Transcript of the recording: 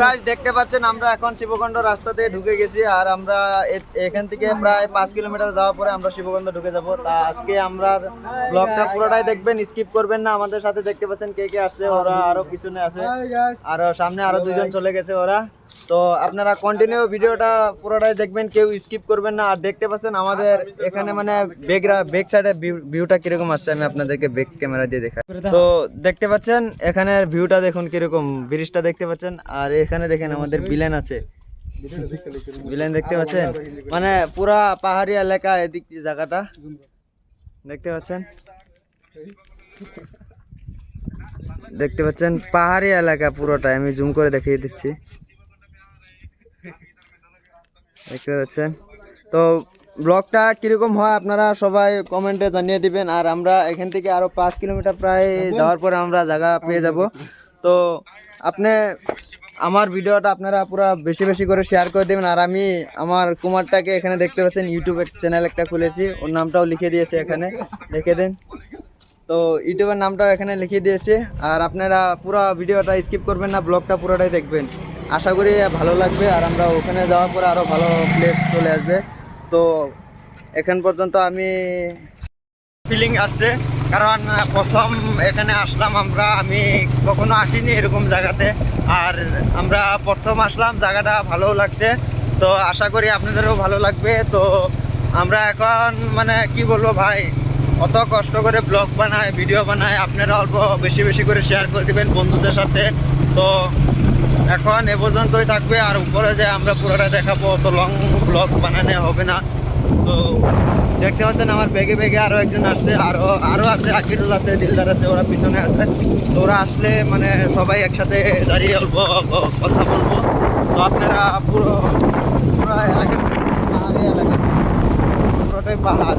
Guys দেখতে পাচ্ছেন আমরা এখন শিবগঞ্জ রাস্তাতে ঢুকে গেছি আর আমরা এখান থেকে প্রায় 5 কিলোমিটার যাওয়ার পরে আমরা শিবগঞ্জ ঢুকে যাব। তা আজকে আমরা ব্লগটা পুরোটাই দেখবেন, স্কিপ করবেন না। আমাদের সাথে দেখতে পাচ্ছেন কে কে আসছে, ওরা আরো পিছনে আছে আর সামনে আরো দুইজন চলে গেছে ওরা। তো আপনারা কন্টিনিউ ভিডিওটা পুরোটাই দেখবেন, কেউ স্কিপ করবেন না। আর দেখতে পাচ্ছেন আমাদের এখানে মানে ব্যাক সাইডে ভিউটা কিরকম আসছে, আমি আপনাদেরকে ব্যাক ক্যামেরা দিয়ে দেখাই। তো দেখতে পাচ্ছেন এখানের ভিউটা দেখুন কিরকম, ব্রিজটা দেখতে পাচ্ছেন। আর এখানে দেখেন আমাদের বিলেন আছে, বিলেন দেখতে পাচ্ছেন, মানে পুরা পাহাড়ি এলাকা এদিক জায়গাটা দেখতে পাচ্ছেন। দেখতে পাচ্ছেন পাহাড়ি এলাকা পুরোটা, আমি জুম করে দেখিয়ে দিচ্ছি, দেখতে পাচ্ছেন। তো ব্লগটা কিরকম হয় আপনারা সবাই কমেন্টে জানিয়ে দিবেন। আর আমরা এখান থেকে আরো 5 কিলোমিটার প্রায় যাওয়ার পরে আমরা জায়গা পেয়ে যাব। তো আপনি আমার ভিডিওটা আপনারা পুরো বেশি বেশি করে শেয়ার করে দেবেন। আর আমি আমার কুমারটাকে এখানে দেখতে পাচ্ছেন ইউটিউব চ্যানেল একটা খুলেছি, ওর নামটাও লিখে দিয়েছে এখানে, লিখে দেন। তো ইউটিউবের নামটাও এখানে লিখে দিয়েছে। আর আপনারা পুরো ভিডিওটা স্কিপ করবেন না, ব্লগটা পুরোটাই দেখবেন, আশা করি ভালো লাগবে। আর আমরা ওখানে যাওয়ার পরে আরও ভালো প্লেস চলে আসবে। তো এখন পর্যন্ত আমি ফিলিং আসছে, কারণ প্রথম এখানে আসলাম আমরা, আমি কখনো আসিনি এরকম জায়গাতে। আর আমরা প্রথম আসলাম, জায়গাটা ভালো লাগছে। তো আশা করি আপনাদেরও ভালো লাগবে। তো আমরা এখন মানে কি বলবো ভাই, অত কষ্ট করে ব্লগ বানায়, ভিডিও বানায়, আপনারা অল্প বেশি বেশি করে শেয়ার করে দেবেন বন্ধুদের সাথে। তো এখন এ পর্যন্তই থাকবে, আর উপরে যে আমরা পুরোটা দেখাবো, অত লং ব্লগ বানানো হবে না। তো দেখতে পাচ্ছেন আমার বেগে বেগে আরও একজন আসছে, আরও আছে, আকিরুল আছে, দিলদার আছে, ওরা পিছনে আছে। তো ওরা আসলে মানে সবাই একসাথে দাঁড়িয়ে অল্প কথা বলবো। তো আপনারা পুরো এলাকা পাহাড়ি এলাকা, পুরোটাই পাহাড়।